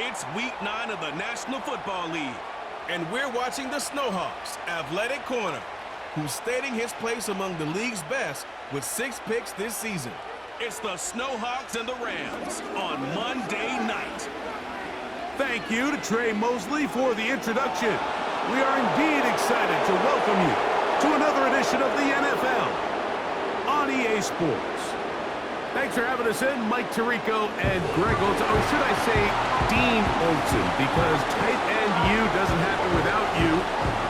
It's week 9 of the National Football League, and we're watching the Snowhawks' athletic corner, who's stating his place among the league's best with 6 picks this season. It's the Snowhawks and the Rams on Monday night. Thank you to Trey Mosley for the introduction. We are indeed excited to welcome you to another edition of the NFL on EA Sports. Thanks for having us in, Mike Tirico and Greg Olson. Or should I say Dean Olson, because tight end U doesn't happen without you.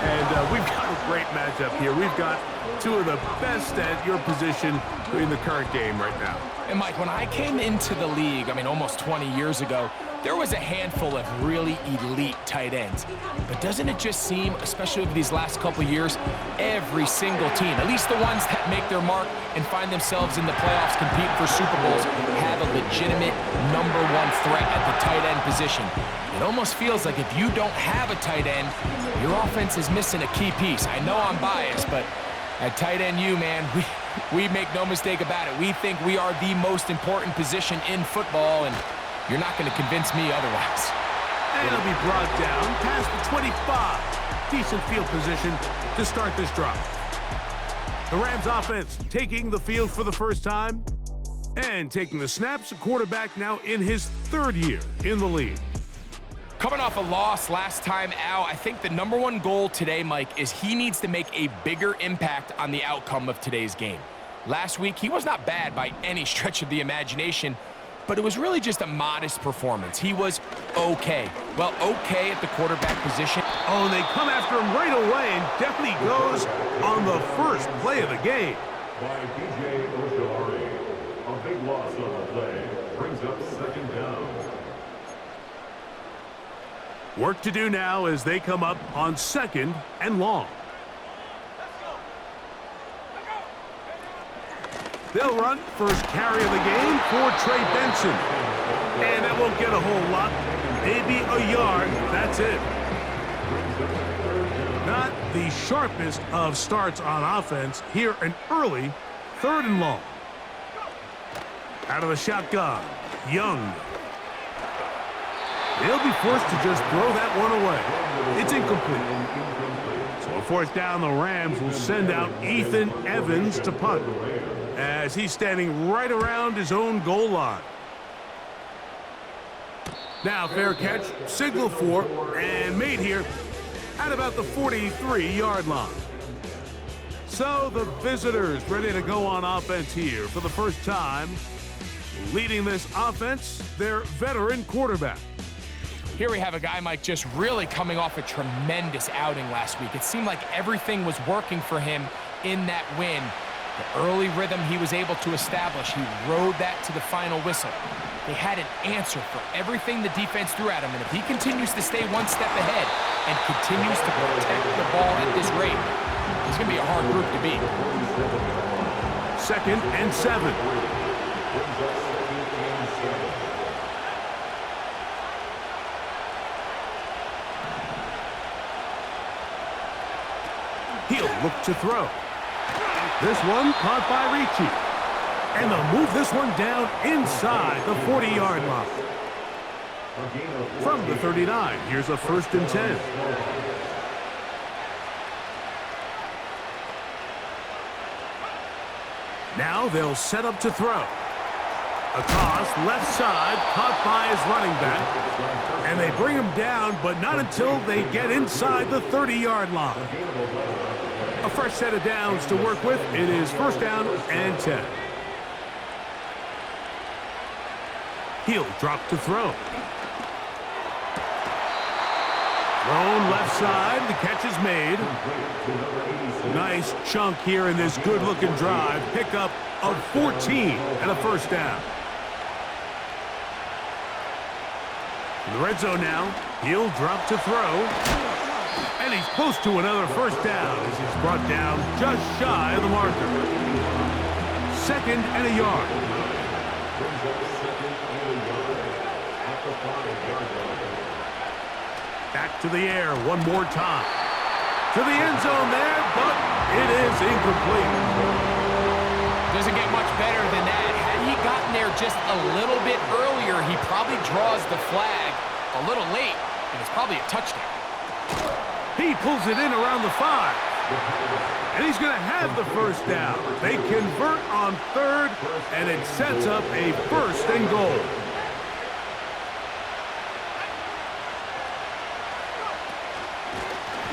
And we've got a great matchup here. We've got two of the best at your position in the current game right now. And Mike, when I came into the league, almost 20 years ago, there was a handful of really elite tight ends. But doesn't it just seem, especially over these last couple years, every single team, at least the ones that make their mark and find themselves in the playoffs competing for Super Bowls, have a legitimate #1 threat at the tight end position. It almost feels like if you don't have a tight end, your offense is missing a key piece. I know I'm biased, but at tight end U, man, we make no mistake about it. We think we are the most important position in football, and you're not going to convince me otherwise. And it'll be brought down past the 25. Decent field position to start this drive. The Rams offense taking the field for the first time and taking the snaps. A quarterback now in his 3rd year in the league. Coming off a loss last time out, I think the #1 goal today, Mike, is he needs to make a bigger impact on the outcome of today's game. Last week, he was not bad by any stretch of the imagination, but it was really just a modest performance. He was okay. Well, okay at the quarterback position. Oh, and they come after him right away, and definitely goes on the first play of the game. By DJ Ojolari. A big loss on the play brings up 2nd down. Work to do now as they come up on 2nd and long. They'll run first carry of the game for Trey Benson. And that won't get a whole lot. Maybe a yard. That's it. Not the sharpest of starts on offense. Here an early 3rd and long. Out of the shotgun. Young. They'll be forced to just throw that one away. It's incomplete. So a 4th down, the Rams will send out Ethan Evans to punt, as he's standing right around his own goal line. Now fair catch, signal for, and made here at about the 43-yard line. So the visitors ready to go on offense here for the first time. Leading this offense, their veteran quarterback. Here we have a guy, Mike, just really coming off a tremendous outing last week. It seemed like everything was working for him in that win. The early rhythm he was able to establish, he rode that to the final whistle. They had an answer for everything the defense threw at him, and if he continues to stay one step ahead and continues to protect the ball at this rate, it's going to be a hard group to beat. 2nd and 7. He'll look to throw. This one caught by Ricci. And they'll move this one down inside the 40-yard line. From the 39, here's a 1st and 10. Now they'll set up to throw. A toss, left side, caught by his running back. And they bring him down, but not until they get inside the 30-yard line. A fresh set of downs to work with. It is 1st down and 10. He'll drop to throw. Thrown left side. The catch is made. Nice chunk here in this good-looking drive. Pickup of 14 and a 1st down. In the red zone now. He'll drop to throw. And he's close to another 1st down as he's brought down just shy of the marker. 2nd and a yard. Back to the air one more time. To the end zone there, but it is incomplete. Doesn't get much better than that. Had he gotten there just a little bit earlier, he probably draws the flag. a little late, and it's probably a touchdown. He pulls it in around the 5. And he's going to have the first down. They convert on 3rd, and it sets up a 1st and goal.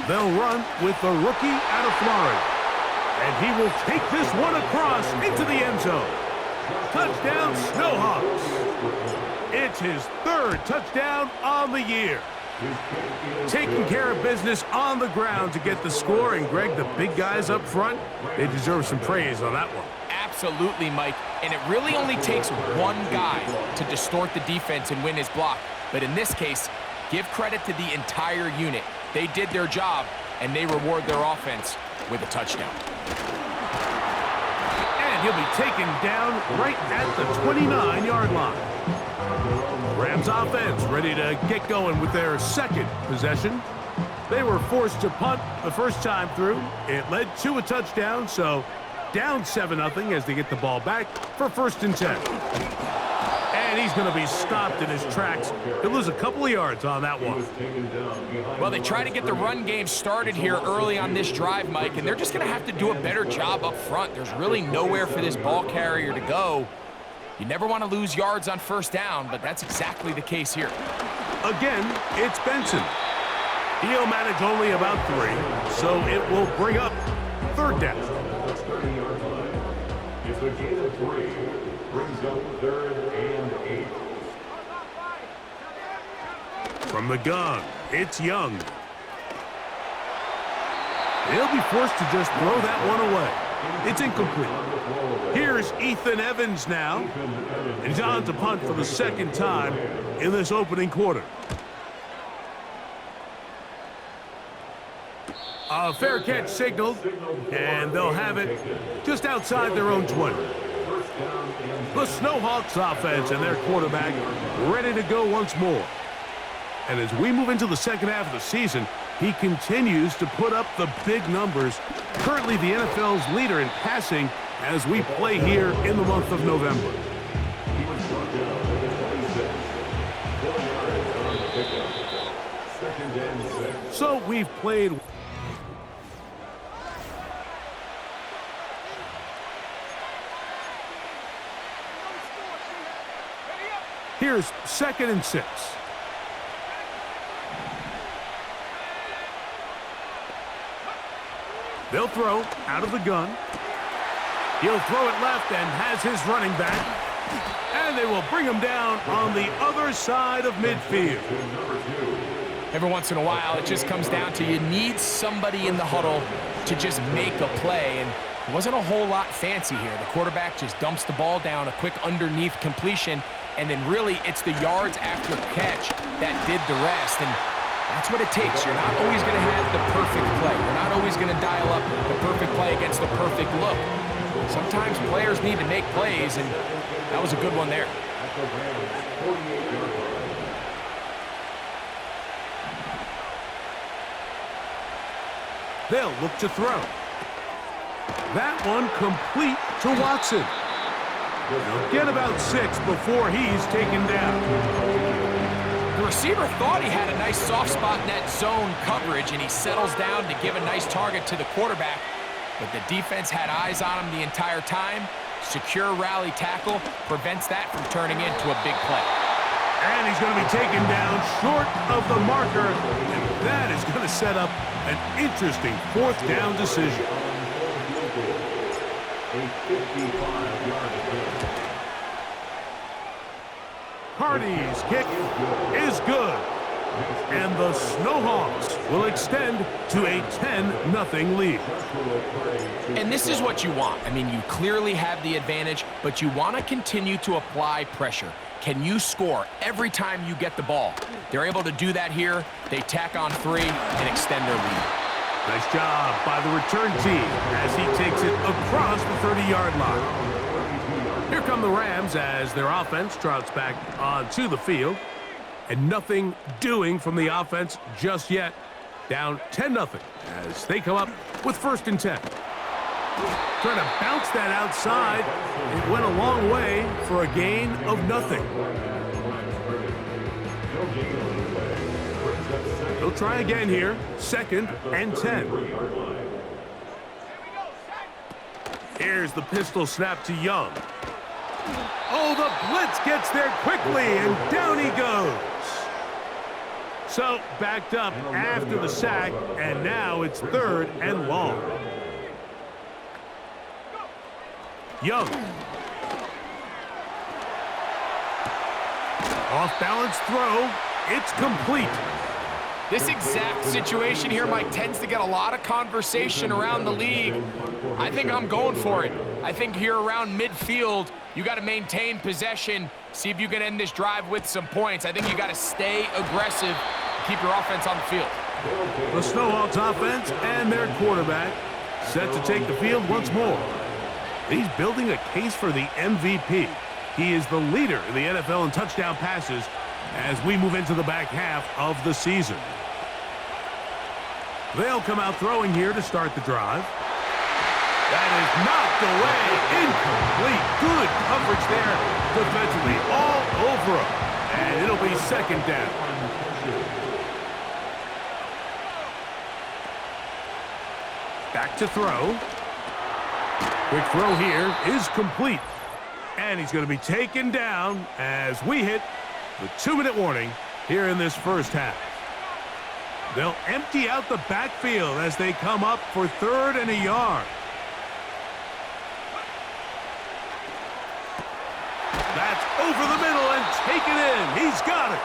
They'll run with the rookie out of Florida. And he will take this one across into the end zone. Touchdown, Snowhawks. It's his 3rd touchdown on the year. Taking care of business on the ground to get the score. And, Greg, the big guys up front, they deserve some praise on that one. Absolutely, Mike. And it really only takes one guy to distort the defense and win his block. But in this case, give credit to the entire unit. They did their job, and they reward their offense with a touchdown. And he'll be taken down right at the 29-yard line. Rams offense ready to get going with their 2nd possession. They were forced to punt the first time through. It led to a touchdown, so down 7-0 as they get the ball back for 1st and 10. And he's going to be stopped in his tracks. He'll lose a couple of yards on that one. Well, they try to get the run game started here early on this drive, Mike, and they're just going to have to do a better job up front. There's really nowhere for this ball carrier to go. You never want to lose yards on 1st down, but that's exactly the case here. Again, it's Benson. He'll manage only about 3, so it will bring up 3rd down. It's a gain of 3. Brings up 3rd and 8. From the gun, it's Young. He'll be forced to just throw that one away. It's incomplete. Here's Ethan Evans now. And he's on to punt for the 2nd time in this opening quarter. A fair catch signaled, and they'll have it just outside their own 20. The Snowhawks offense and their quarterback ready to go once more. And as we move into the 2nd half of the season, he continues to put up the big numbers. Currently the NFL's leader in passing as we play here in the month of November. So we've played. Here's 2nd and 6. They'll throw out of the gun. He'll throw it left and has his running back. And they will bring him down on the other side of midfield. Every once in a while, it just comes down to you need somebody in the huddle to just make a play. And it wasn't a whole lot fancy here. The quarterback just dumps the ball down, a quick underneath completion. And then really, it's the yards after catch that did the rest. And that's what it takes. You're not always going to have the perfect play. You're not always going to dial up the perfect play against the perfect look. Sometimes players need to make plays, and that was a good one there. They'll look to throw. That one complete to Watson. He'll get about 6 before he's taken down. The receiver thought he had a nice soft spot in that zone coverage, and he settles down to give a nice target to the quarterback. But the defense had eyes on him the entire time. Secure rally tackle prevents that from turning into a big play. And he's going to be taken down short of the marker, and that is going to set up an interesting 4th down decision. A 55-yard attempt. Hardy's kick is good. And the Snowhawks will extend to a 10-0 lead. And this is what you want. I mean, you clearly have the advantage, but you want to continue to apply pressure. Can you score every time you get the ball? They're able to do that here. They tack on 3 and extend their lead. Nice job by the return team as he takes it across the 30-yard line. Here come the Rams as their offense trots back onto the field. And nothing doing from the offense just yet. Down 10-0 as they come up with 1st and 10. Trying to bounce that outside. It went a long way for a gain of nothing. No gain on the play. Brings up second. He'll try again here. 2nd and 10. 3-yard line. Here's the pistol snap to Young. Oh, the blitz gets there quickly, and down he goes. So, backed up after the sack, and now it's 3rd and long. Young. Off-balance throw. It's complete. This exact situation here, Mike, tends to get a lot of conversation around the league. I think I'm going for it. I think here around midfield, you got to maintain possession, see if you can end this drive with some points. I think you got to stay aggressive, keep your offense on the field. The Snowhawks offense and their quarterback set to take the field once more. He's building a case for the MVP. He is the leader in the NFL in touchdown passes as we move into the back half of the season. They'll come out throwing here to start the drive. That is knocked away. Incomplete. Good coverage there defensively. All over him. And it'll be 2nd down. Back to throw. Quick throw here is complete. And he's going to be taken down as we hit the 2-minute warning here in this first half. They'll empty out the backfield as they come up for 3rd and a yard. That's over the middle and taken in. He's got it.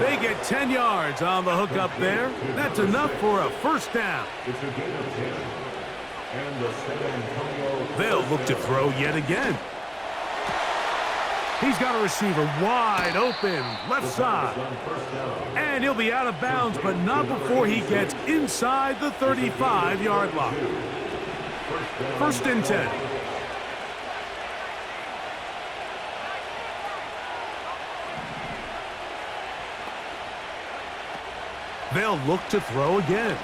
They get 10 yards on the hook up there. That's enough for a 1st down. It's a gain of 10. And the San Antonio. They'll look to throw yet again. He's got a receiver wide open, left side. And he'll be out of bounds, but not before he gets inside the 35-yard line. 1st and 10. They'll look to throw again.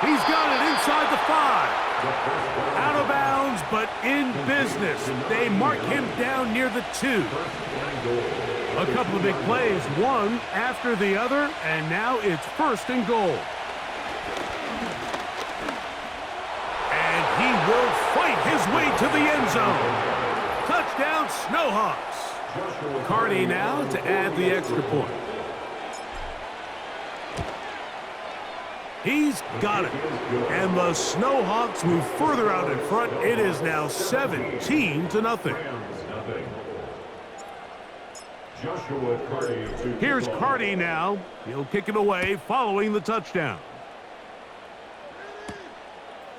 He's got it inside the 5. Out of bounds, but in business. They mark him down near the 2. A couple of big plays, one after the other, and now it's 1st and goal. And he will fight his way to the end zone. Touchdown, Snowhawks. Carney now to add the extra point. He's got it. And the Snowhawks move further out in front. It is now 17-0. Here's Carney now. He'll kick it away following the touchdown.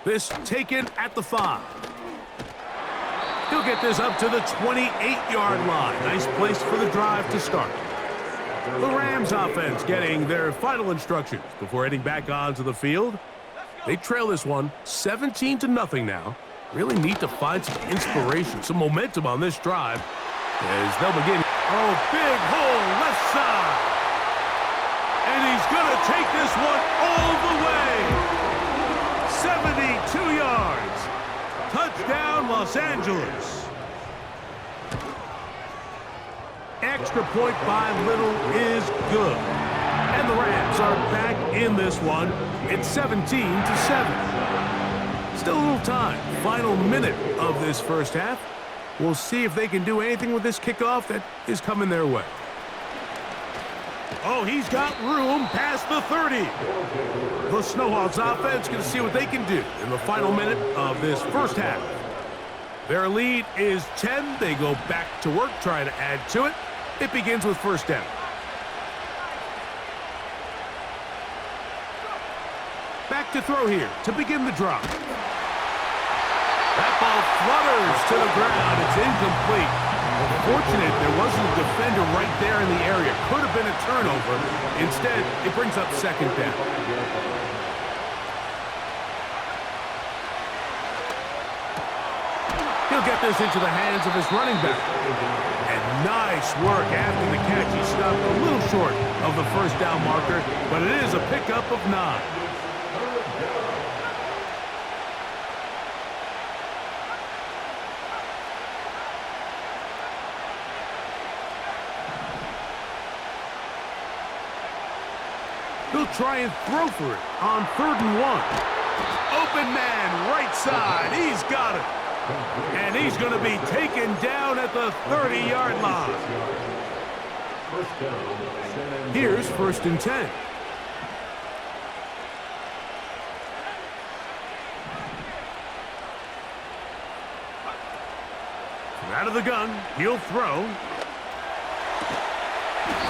This taken at the 5. He'll get this up to the 28-yard line. Nice place for the drive to start. The Rams offense getting their final instructions before heading back onto the field. They trail this one 17-0 now. Really need to find some inspiration, some momentum on this drive as they'll begin. Oh, big hole left side. And he's going to take this one all the way. 72 yards. Touchdown, Los Angeles. Extra point by Little is good. And the Rams are back in this one. It's 17-7. Still a little time. Final minute of this first half. We'll see if they can do anything with this kickoff that is coming their way. Oh, he's got room past the 30. The Snowhawks offense can see what they can do in the final minute of this first half. Their lead is 10. They go back to work, trying to add to it. It begins with 1st down. Back to throw here to begin the drop. That ball flutters to the ground. It's incomplete. Unfortunate there wasn't a defender right there in the area. Could have been a turnover. Instead, it brings up 2nd down. He'll get this into the hands of his running back. And nice work after the catch. He stopped a little short of the 1st down marker, but it is a pickup of 9. He'll try and throw for it on 3rd and 1. Open man, right side. He's got it. And he's going to be taken down at the 30-yard line. Here's 1st and 10. Out of the gun, he'll throw.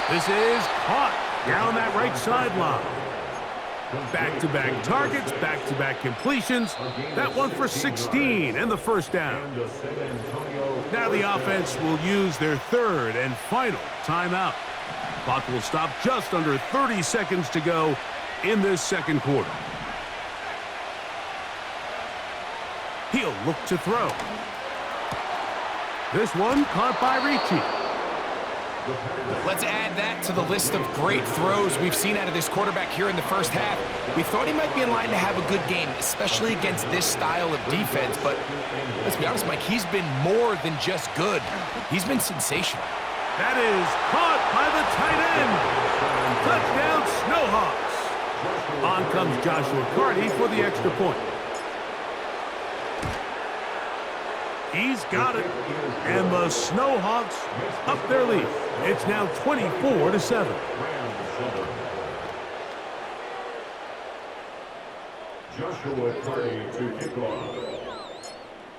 This is caught down that right sideline. Back-to-back targets, back-to-back completions. That one for 16 and the 1st down. Now the offense will use their 3rd and final timeout. Clock will stop just under 30 seconds to go in this 2nd quarter. He'll look to throw. This one caught by Ricci. Let's add that to the list of great throws we've seen out of this quarterback here in the 1st half. We thought he might be in line to have a good game, especially against this style of defense. But let's be honest, Mike, he's been more than just good. He's been sensational. That is caught by the tight end. Touchdown, Snowhawks. On comes Joshua Carty for the extra point. He's got it. And the Snowhawks up their lead. It's now 24-7. Joshua Carty to kick off.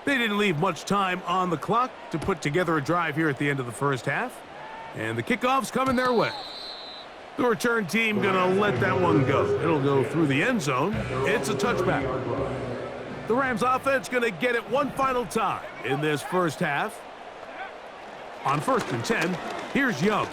They didn't leave much time on the clock to put together a drive here at the end of the 1st half. And the kickoff's coming their way. The return team gonna let that one go. It'll go through the end zone. It's a touchback. The Rams offense gonna get it one final time in this 1st half. On 1st and 10, here's Young.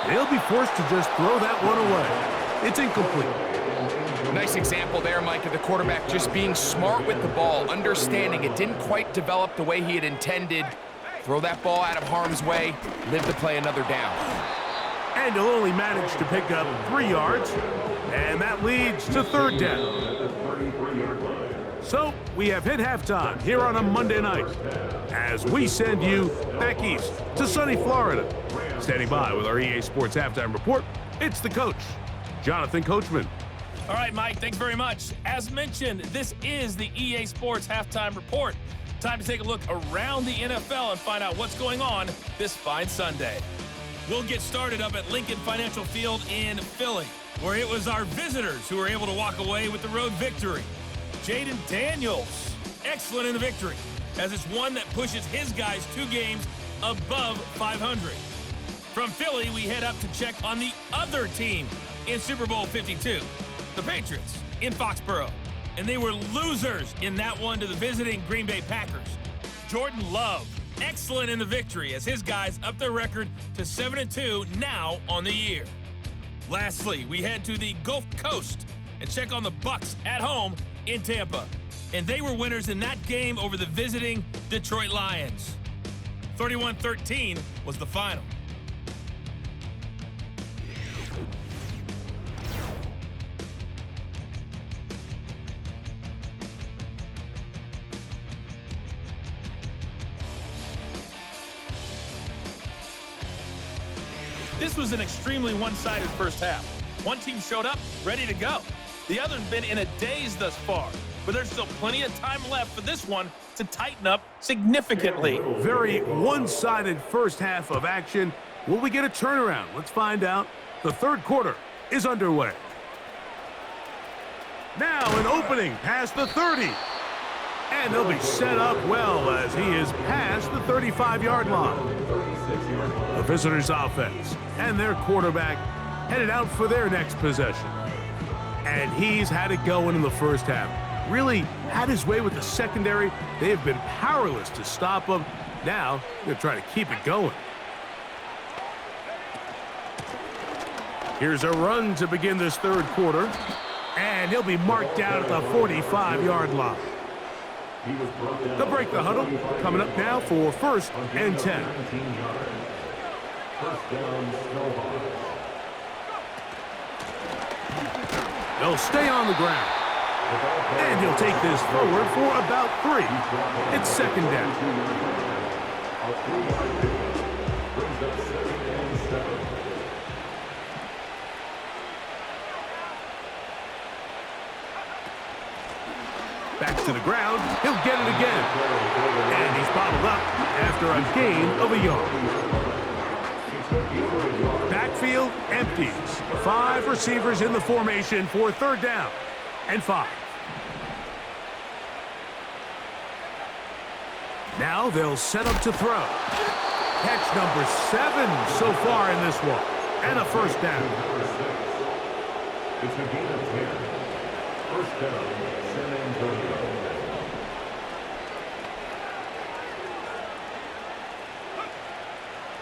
They'll be forced to just throw that one away. It's incomplete. Nice example there, Mike, of the quarterback just being smart with the ball, understanding it didn't quite develop the way he had intended. Throw that ball out of harm's way, live to play another down. And he'll only manage to pick up 3 yards, and that leads to 3rd down. So we have hit halftime here on a Monday night as we send you back east to sunny Florida. Standing by with our EA Sports Halftime Report, it's the coach, Jonathan Coachman. All right, Mike, thanks very much. As mentioned, this is the EA Sports Halftime Report. Time to take a look around the NFL and find out what's going on this fine Sunday. We'll get started up at Lincoln Financial Field in Philly, where it was our visitors who were able to walk away with the road victory. Jaden Daniels, excellent in the victory, as it's one that pushes his guys 2 games above 500. From Philly, we head up to check on the other team in Super Bowl 52, the Patriots in Foxborough. And they were losers in that one to the visiting Green Bay Packers. Jordan Love, excellent in the victory as his guys up their record to 7-2 now on the year. Lastly, we head to the Gulf Coast and check on the Bucs at home in Tampa. And they were winners in that game over the visiting Detroit Lions. 31-13 was the final. This was an extremely one-sided 1st half. One team showed up, ready to go. The other's been in a daze thus far, but there's still plenty of time left for this one to tighten up significantly. Very one-sided 1st half of action. Will we get a turnaround? Let's find out. The 3rd quarter is underway. Now an opening past the 30. And they'll be set up well as he is past the 35-yard line. The visitors' offense and their quarterback headed out for their next possession. And he's had it going in the 1st half. Really had his way with the secondary. They have been powerless to stop him. Now they're trying to keep it going. Here's a run to begin this 3rd quarter. And he'll be marked down at the 45-yard line. They'll break the huddle. Coming up now for 1st and 10. They'll stay on the ground. And he'll take this forward for about 3. It's 2nd down. Back to the ground. He'll get it again. And he's bottled up after a gain of a yard. Backfield empties. 5 receivers in the formation for 3rd down and 5. Now they'll set up to throw. Catch number 7 so far in this one. And a 1st down. It's a gain of 10. 1st down, San Antonio.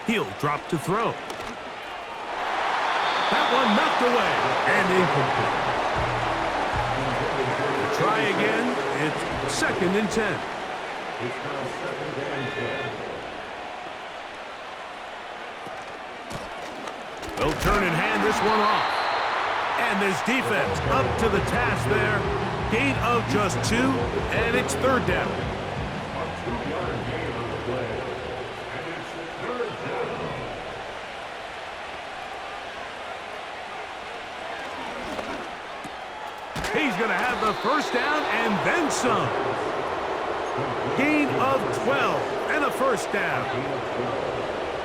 He'll drop to throw. That one knocked away and incomplete. Try again. It's 2nd and 10. It's now 2nd and 10. They'll turn and hand this one off. And this defense up to the task there. Gain of just 2, and it's 3rd down. A 2-yard gain on the play. And it's 3rd down. He's going to have the 1st down and then some. Gain of 12 and a 1st down.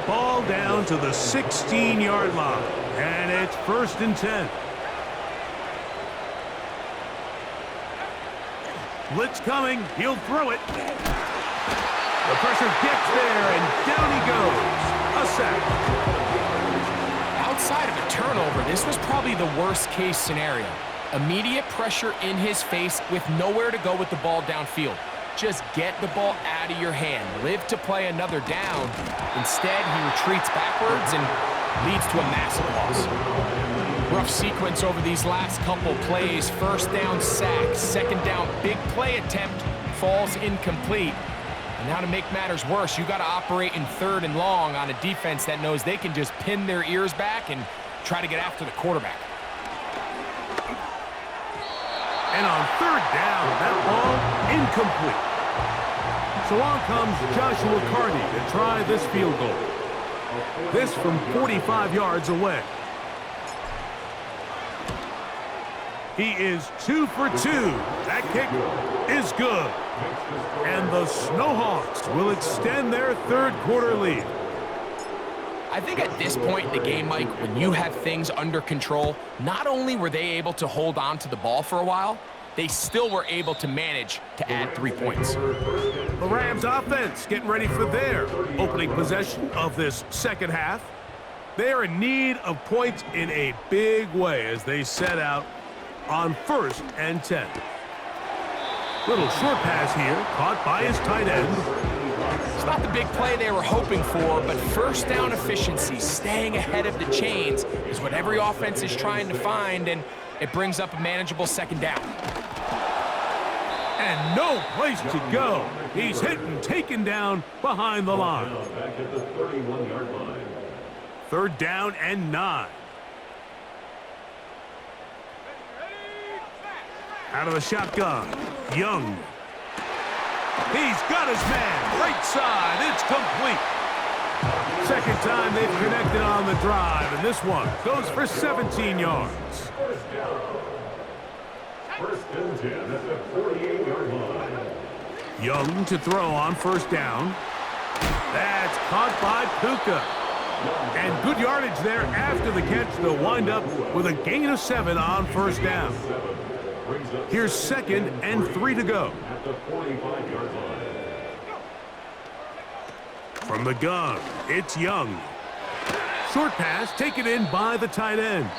Ball down to the 16-yard line, and it's 1st and 10. Blitz coming. He'll throw it. The pressure gets there, and down he goes. A sack. Outside of a turnover, this was probably the worst-case scenario. Immediate pressure in his face with nowhere to go with the ball downfield. Just get the ball out of your hand. Live to play another down. Instead, he retreats backwards and leads to a massive loss. Rough sequence over these last couple plays. 1st down sack, 2nd down big play attempt, falls incomplete. And now to make matters worse, you got to operate in 3rd and long on a defense that knows they can just pin their ears back and try to get after the quarterback. And on 3rd down, that ball incomplete. So on comes Joshua Carney to try this field goal. This from 45 yards away. He is 2 for 2. That kick is good. And the Snowhawks will extend their 3rd quarter lead. I think at this point in the game, Mike, when you have things under control, not only were they able to hold on to the ball for a while, they still were able to manage to add 3 points. The Rams offense getting ready for their opening possession of this 2nd half. They are in need of points in a big way as they set out on 1st and 10. Little short pass here, caught by his tight end. It's not the big play they were hoping for, but 1st down efficiency, staying ahead of the chains, is what every offense is trying to find, and it brings up a manageable 2nd down. And no place to go. He's hit and taken down behind the line. Back at the 31-yard line. 3rd down and 9. Out of the shotgun, Young. He's got his man, right side, it's complete. 2nd time they've connected on the drive, and this one goes for 17 yards. 1st and 10 at the 48-yard line. Young to throw on 1st down. That's caught by Puka. And good yardage there after the catch. They'll wind up with a gain of 7 on 1st down. Here's 2nd and 3 to go. At the 45-yard line. From the gun, it's Young. Short pass taken in by the tight end.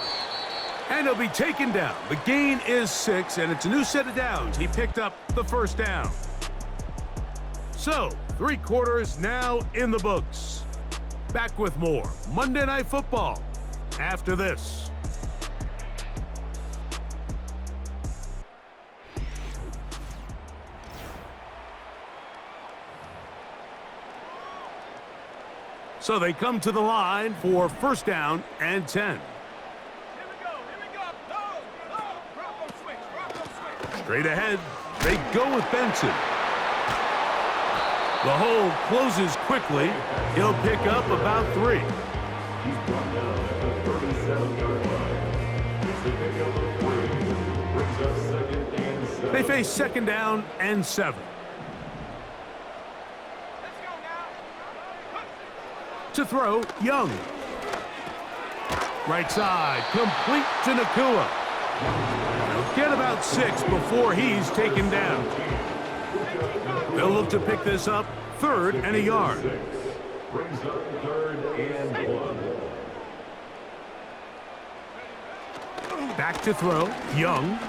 And he'll be taken down. The gain is 6, and it's a new set of downs. He picked up the 1st down. So, 3 quarters now in the books. Back with more Monday Night Football after this. So they come to the line for 1st down and 10. Straight ahead, they go with Benson. The hole closes quickly. He'll pick up about 3. He's brought down at the 37-yard line. It's a pickup of 3. Brings up 2nd and They face second down and 7. To throw, Young. Right side, complete to Nakua. They'll get about 6 before he's taken down. They'll look to pick this up, 3rd and a yard. Brings up 3rd and 1. Back to throw, Young.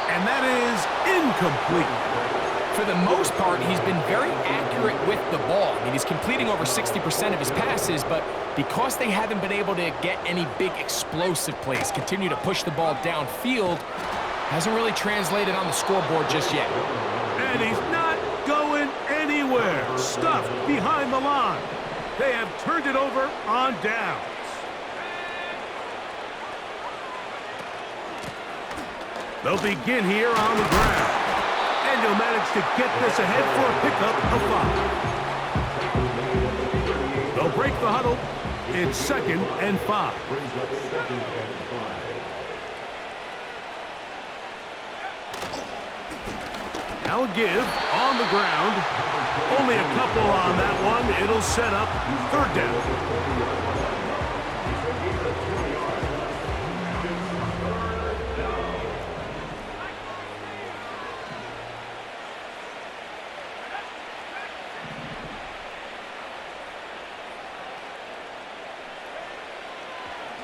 And that is incomplete. For the most part, he's been very accurate with the ball. I mean, he's completing over 60% of his passes, but because they haven't been able to get any big explosive plays, continue to push the ball downfield, hasn't really translated on the scoreboard just yet. And he's not going anywhere. Stuffed behind the line. They have turned it over on downs. They'll begin here on the ground. And he'll manage to get this ahead for a pickup of 5. They'll break the huddle. It's 2nd and 5. Brings up 2nd and 5. Now a give on the ground. Only a couple on that one. It'll set up 3rd down.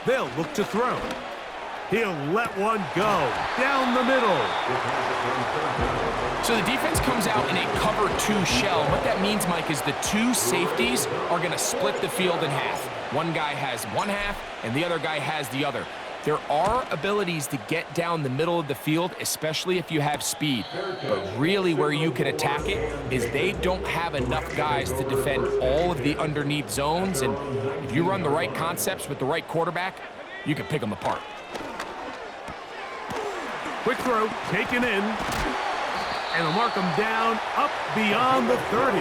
They'll look to throw. He'll let one go down the middle. So the defense comes out in a cover 2 shell. What that means, Mike, is the 2 safeties are going to split the field in half. One guy has one half, and the other guy has the other. There are abilities to get down the middle of the field, especially if you have speed. But really where you can attack it is they don't have enough guys to defend all of the underneath zones. And if you run the right concepts with the right quarterback, you can pick them apart. Quick throw, taken in. And they'll mark them down up beyond the 30.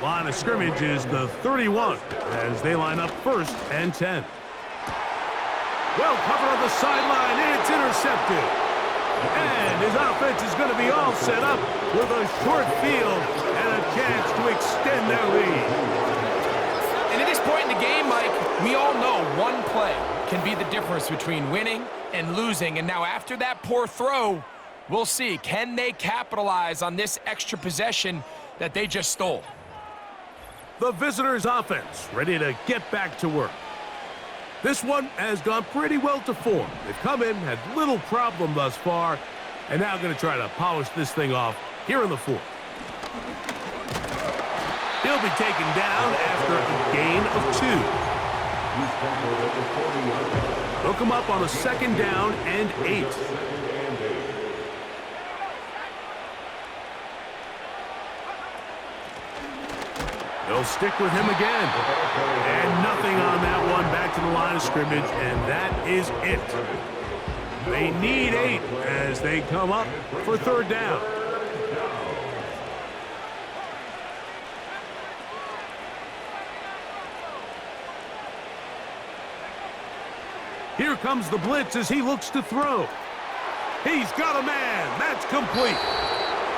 Line of scrimmage is the 31 as they line up 1st and 10. Well covered on the sideline. It's intercepted. And his offense is going to be all set up with a short field and a chance to extend their lead. And at this point in the game, Mike, we all know one play can be the difference between winning and losing. And now after that poor throw, we'll see, can they capitalize on this extra possession that they just stole? The visitors' offense ready to get back to work. This one has gone pretty well to form. They've come in, had little problem thus far, and now going to try to polish this thing off here in the 4th. He'll be taken down after a gain of 2. They'll come up on a 2nd down and 8. They'll stick with him again. And nothing on that one. Back to the line of scrimmage, and that is it. They need 8 as they come up for 3rd down. Here comes the blitz as he looks to throw. He's got a man. That's complete.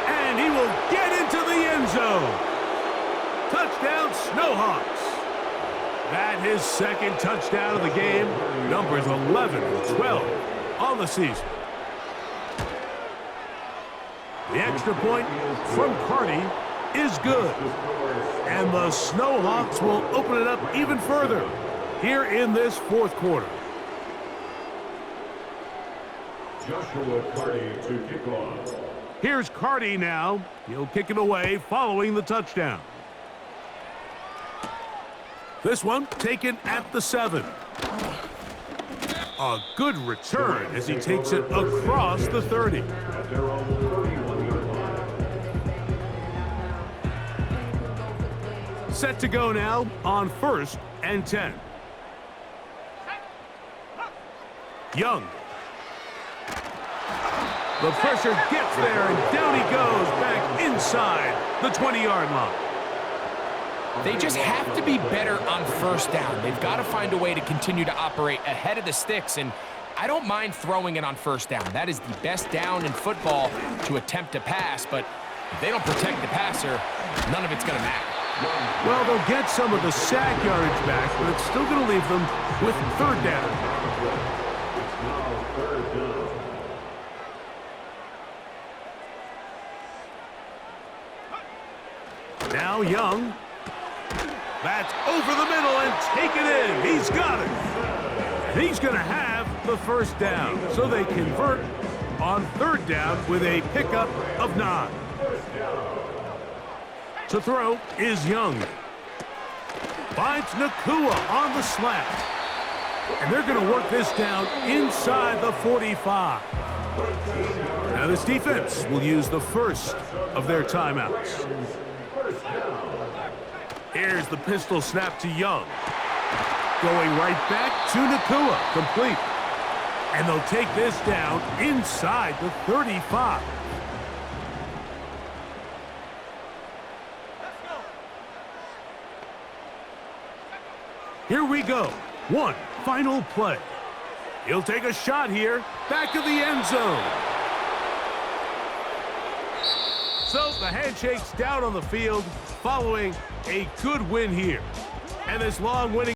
And he will get into the end zone. Touchdown, Snowhawks. That his 2nd touchdown of the game. Numbers 11 and 12 on the season. The extra point from Carty is good. And the Snowhawks will open it up even further here in this 4th quarter. Joshua Carty to kick off. Here's Carty now. He'll kick it away following the touchdown. This one taken at the 7. A good return as he takes it across the 30. At their own 31-yard line. Set to go now on 1st and 10. Young. The pressure gets there, and down he goes back inside the 20-yard line. They just have to be better on 1st down. They've got to find a way to continue to operate ahead of the sticks, and I don't mind throwing it on first down. That is the best down in football to attempt to pass, but if they don't protect the passer, none of it's going to matter. Well, they'll get some of the sack yardage back, but it's still going to leave them with third down. Now Young. That's over the middle and take it in. He's got it. And he's going to have the first down. So they convert on third down with a pickup of 9. To throw is Young. Finds Nakua on the slant. And they're going to work this down inside the 45. Now this defense will use the first of their timeouts. Here's the pistol snap to Young. Going right back to Nakua. Complete. And they'll take this down inside the 35. Here we go. One final play. He'll take a shot here. Back of the end zone. So the handshake's down on the field following a good win here. And this long winning